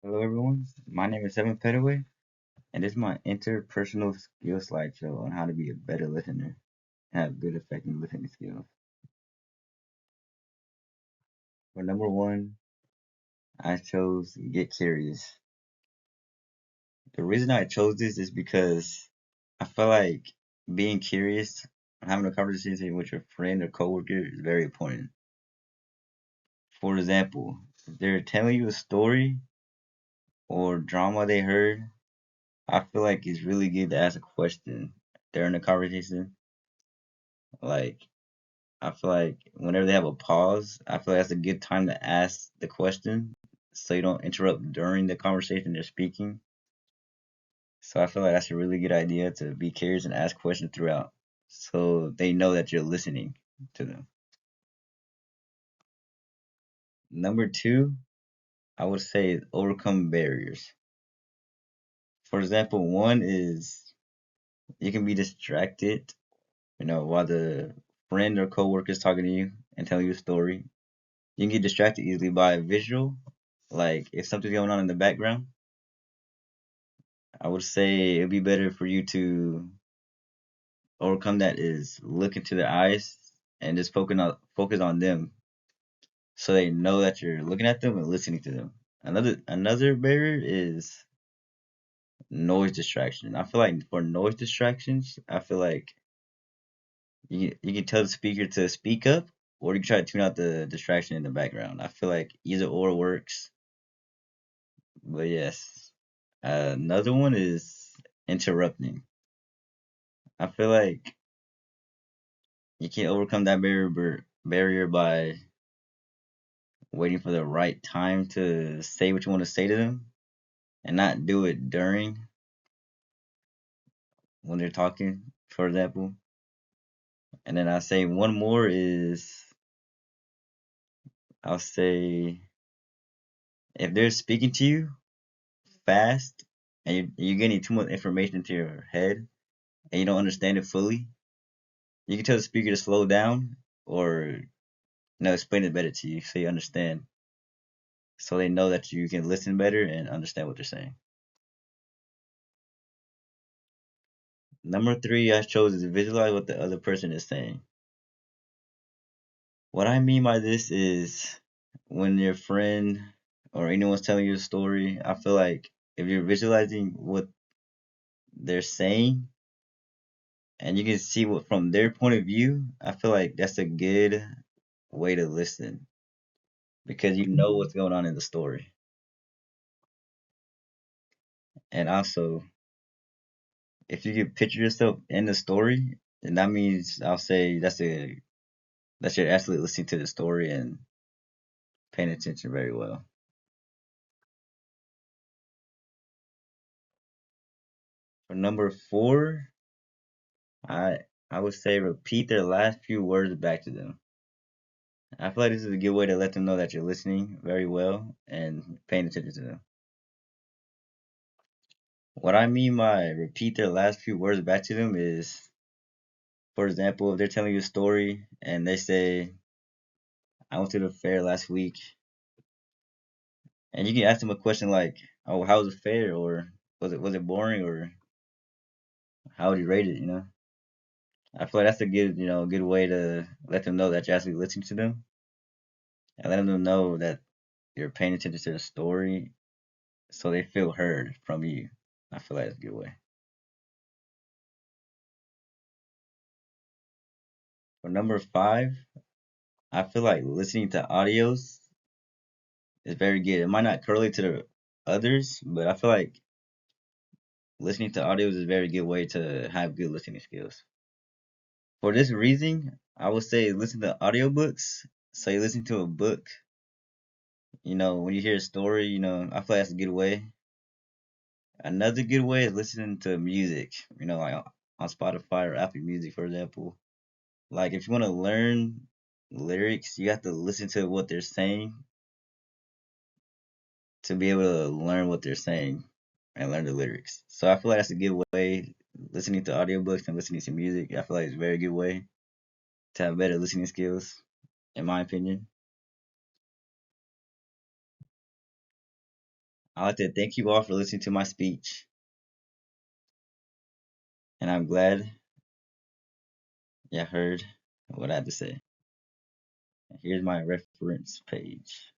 Hello everyone, my name is Evan Petaway, and this is my interpersonal skill slideshow on how to be a better listener and have good effective listening skills. For number one, I chose get curious. The reason I chose this is because I feel like being curious and having a conversation with your friend or coworker is very important. For example, if they're telling you a story or drama they heard, I feel like it's really good to ask a question during the conversation. Like I feel like whenever they have a pause, I feel like that's a good time to ask the question so you don't interrupt during the conversation they're speaking. So I feel like that's a really good idea to be curious and ask questions throughout so they know that you're listening to them. Number two, I would say is overcome barriers. For example, one is you can be distracted, while the friend or coworker is talking to you and telling you a story. You can get distracted easily by a visual, like if something's going on in the background. I would say it'd be better for you to overcome that is look into their eyes and just focus on them so they know that you're looking at them and listening to them. Another barrier is noise distraction. I feel like for noise distractions, I feel like you can tell the speaker to speak up or you can try to tune out the distraction in the background. I feel like either or works. But yes. Another one is interrupting. I feel like you can't overcome that barrier by waiting for the right time to say what you want to say to them and not do it during when they're talking, for example. And then I say one more is I'll say if they're speaking to you fast and you're getting too much information into your head and you don't understand it fully, you can tell the speaker to slow down or explain it better to you so you understand, so they know that you can listen better and understand what they're saying. Number three I chose is visualize what the other person is saying. What I mean by this is when your friend or anyone's telling you a story, I feel like if you're visualizing what they're saying and you can see what from their point of view, I feel like that's a good way to listen because you know what's going on in the story. And also, if you can picture yourself in the story, then that means I'll say that you're actually listening to the story and paying attention very well. For number four, I I would say repeat their last few words back to them. I feel like this is a good way to let them know that you're listening very well and paying attention to them. What I mean by repeat their last few words back to them is, for example, if they're telling you a story and they say, "I went to the fair last week," and you can ask them a question like, "Oh, how was the fair?" or "Was it boring?" or "How would you rate it?" I feel like that's a good way to let them know that you're actually listening to them and letting them know that you're paying attention to the story so they feel heard from you. I feel like that's a good way. For number five, I feel like listening to audios is very good. It might not correlate to the others, but I feel like listening to audios is a very good way to have good listening skills. For this reason, I would say listen to audiobooks. So you listen to a book, when you hear a story, I feel like that's a good way. Another good way is listening to music, like on Spotify or Apple Music, for example. Like if you want to learn lyrics, you have to listen to what they're saying to be able to learn what they're saying and learn the lyrics. So I feel like that's a good way. Listening to audiobooks and listening to music, I feel like it's a very good way to have better listening skills, in my opinion. I'd like to thank you all for listening to my speech, and I'm glad you heard what I had to say. Here's my reference page.